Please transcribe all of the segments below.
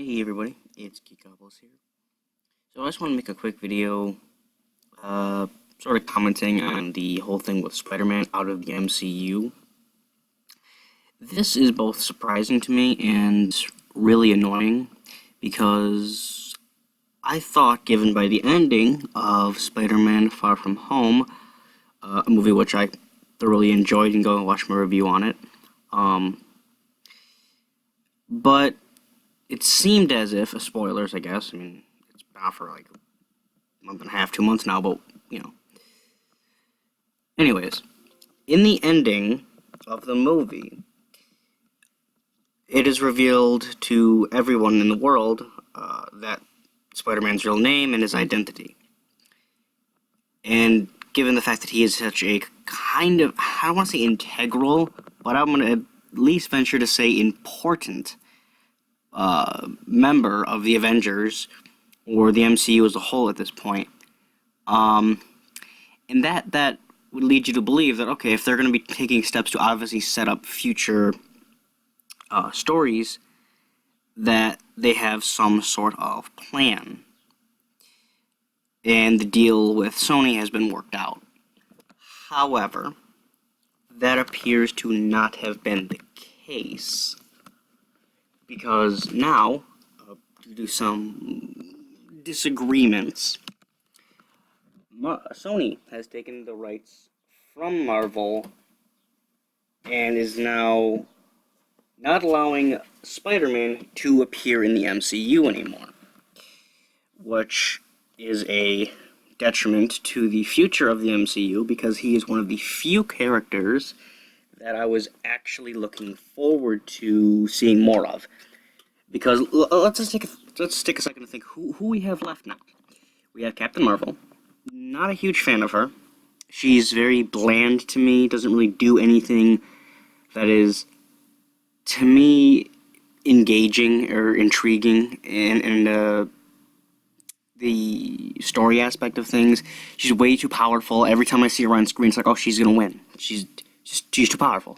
Hey everybody, it's Geekobbles here. So I just want to make a quick video, sort of commenting on the whole thing with Spider-Man out of the MCU. This is both surprising to me and really annoying, because I thought, given by the ending of Spider-Man Far From Home, a movie which I thoroughly enjoyed and go and watch my review on it, but it seemed as if, spoilers I guess, I mean, it's been out for like a month and a half, 2 months now, but, you know. Anyways, in the ending of the movie, it is revealed to everyone in the world that Spider-Man's real name and his identity. And given the fact that he is such a kind of, I don't want to say integral, but I'm going to at least venture to say important member of the Avengers, or the MCU as a whole at this point. And that would lead you to believe that, okay, if they're going to be taking steps to obviously set up future stories, that they have some sort of plan. And the deal with Sony has been worked out. However, that appears to not have been the case, because now, due to some disagreements, Sony has taken the rights from Marvel and is now not allowing Spider-Man to appear in the MCU anymore, which is a detriment to the future of the MCU, because he is one of the few characters that I was actually looking forward to seeing more of. Because let's take a second to think who we have left now. We have Captain Marvel. Not a huge fan of her. She's very bland to me. Doesn't really do anything that is, to me, engaging or intriguing. And the story aspect of things, she's way too powerful. Every time I see her on screen, it's like, oh, she's gonna win. She's too powerful.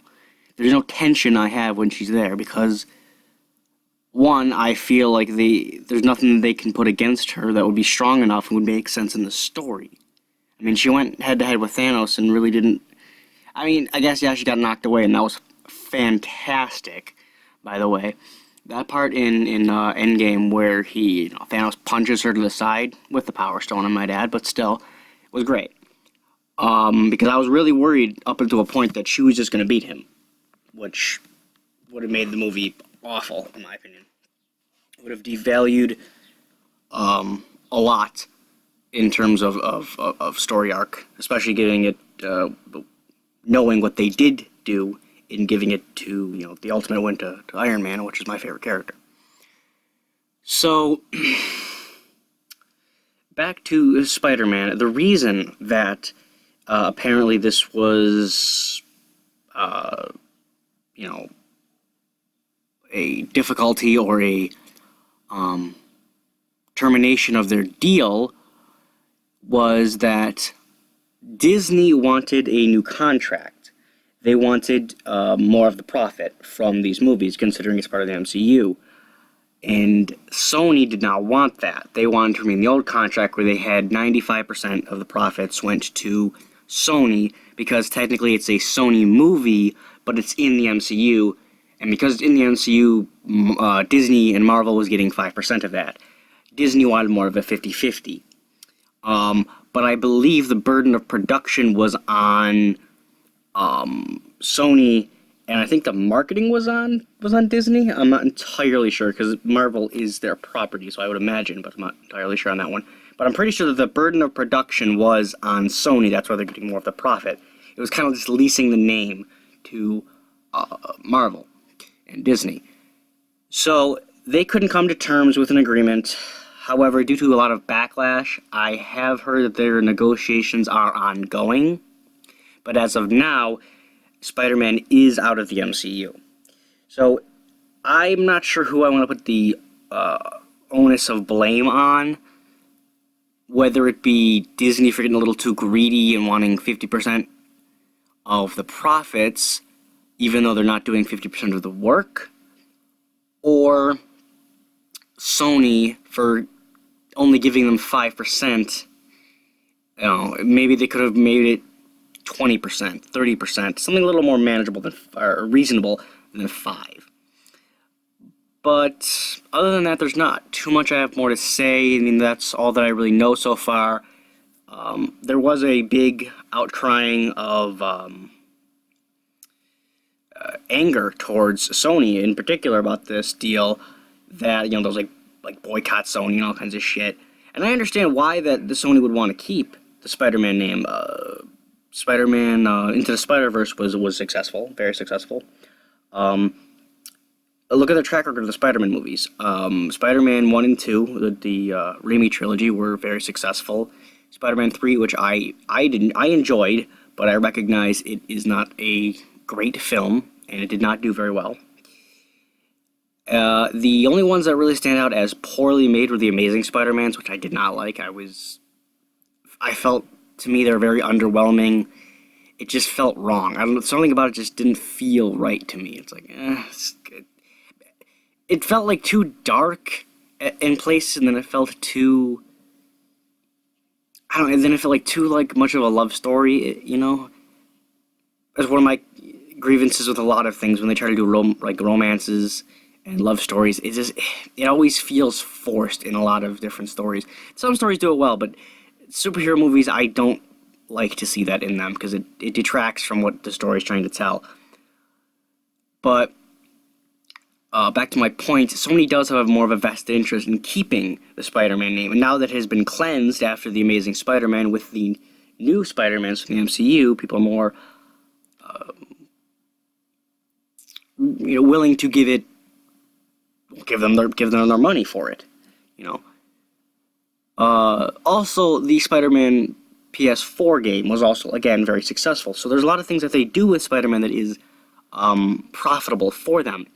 There's no tension I have when she's there, because one, I feel like there's nothing they can put against her that would be strong enough and would make sense in the story. I mean, she went head-to-head with Thanos and really didn't. I mean, I guess, yeah, she got knocked away, and that was fantastic, by the way. That part in Endgame where Thanos punches her to the side with the Power Stone, I might add, but still, was great. Because I was really worried up until a point that she was just going to beat him, which would have made the movie awful, in my opinion. It would have devalued a lot in terms of story arc, especially giving it, knowing what they did do in giving it to, the ultimate win to Iron Man, which is my favorite character. So, back to Spider-Man. The reason that apparently this was, a difficulty or a termination of their deal was that Disney wanted a new contract. They wanted more of the profit from these movies, considering it's part of the MCU. And Sony did not want that. They wanted to remain the old contract where they had 95% of the profits went to Sony, because technically it's a Sony movie, but it's in the MCU. And because it's in the MCU, Disney and Marvel was getting 5% of that. Disney wanted more of a 50-50. But I believe the burden of production was on Sony, and I think the marketing was on Disney. I'm not entirely sure, because Marvel is their property, so I would imagine, but I'm not entirely sure on that one. But I'm pretty sure that the burden of production was on Sony. That's why they're getting more of the profit. It was kind of just leasing the name to Marvel and Disney. So they couldn't come to terms with an agreement. However, due to a lot of backlash, I have heard that their negotiations are ongoing. But as of now, Spider-Man is out of the MCU. So I'm not sure who I want to put the onus of blame on. Whether it be Disney for getting a little too greedy and wanting 50% of the profits, even though they're not doing 50% of the work, or Sony for only giving them 5%. Maybe they could have made it 20%, 30%, something a little more manageable than, or reasonable than 5. But other than that, there's not too much I have more to say. I mean, that's all that I really know so far. There was a big outcrying of anger towards Sony in particular about this deal, that, there was like boycott Sony and all kinds of shit. And I understand why that the Sony would want to keep the Spider-Man name. Spider-Man Into the Spider-Verse was successful, very successful. Look at the track record of the Spider-Man movies. Spider-Man 1 and 2, the Raimi trilogy, were very successful. Spider-Man 3, which I enjoyed, but I recognize it is not a great film, and it did not do very well. The only ones that really stand out as poorly made were the Amazing Spider-Mans, which I did not like. I felt, to me, they're very underwhelming. It just felt wrong. I don't know, something about it just didn't feel right to me. It's like, it felt like too dark in places, and then it felt too, and then it felt like too, much of a love story, That's one of my grievances with a lot of things when they try to do romances and love stories. It always feels forced in a lot of different stories. Some stories do it well, but superhero movies, I don't like to see that in them, because it detracts from what the story is trying to tell. But back to my point, Sony does have more of a vested interest in keeping the Spider-Man name, and now that it has been cleansed after the Amazing Spider-Man with the new Spider-Mans from the MCU, people are more willing to give them their money for it. Also, the Spider-Man PS4 game was also, again, very successful. So there's a lot of things that they do with Spider-Man that is profitable for them.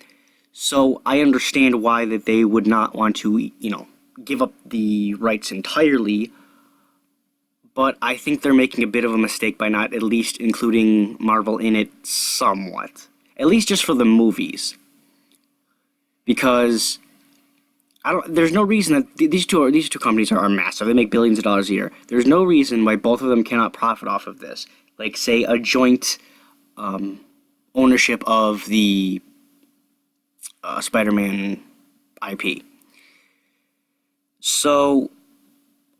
So I understand why that they would not want to, give up the rights entirely. But I think they're making a bit of a mistake by not at least including Marvel in it somewhat. At least just for the movies. Because there's no reason that these two companies are massive. They make billions of dollars a year. There's no reason why both of them cannot profit off of this. Like, say, a joint ownership of the Spider-Man IP. So,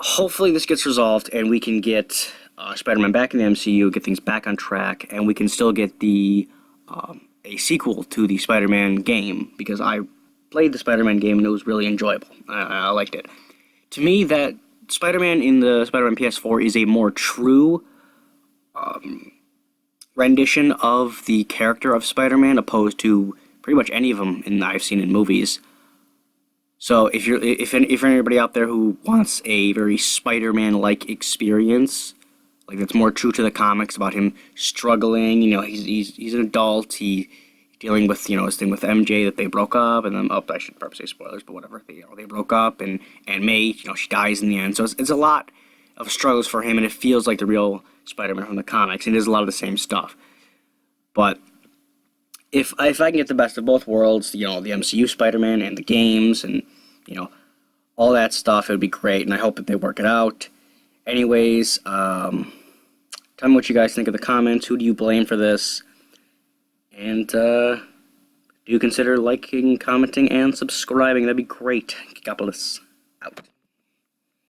hopefully this gets resolved and we can get Spider-Man back in the MCU, get things back on track, and we can still get a sequel to the Spider-Man game, because I played the Spider-Man game and it was really enjoyable. I liked it. To me, that Spider-Man in the Spider-Man PS4 is a more true rendition of the character of Spider-Man, opposed to pretty much any of them I've seen in movies. So if anybody out there who wants a very Spider-Man-like experience, like that's more true to the comics, about him struggling, he's an adult, he's dealing with, his thing with MJ, that they broke up, and then, I should probably say spoilers, but whatever, they broke up, and May, she dies in the end, so it's a lot of struggles for him, and it feels like the real Spider-Man from the comics, and it is a lot of the same stuff. But if I can get the best of both worlds, the MCU Spider-Man and the games, and, all that stuff, it would be great, and I hope that they work it out. Anyways, tell me what you guys think in the comments. Who do you blame for this? And do consider liking, commenting, and subscribing. That'd be great. God bless. Out.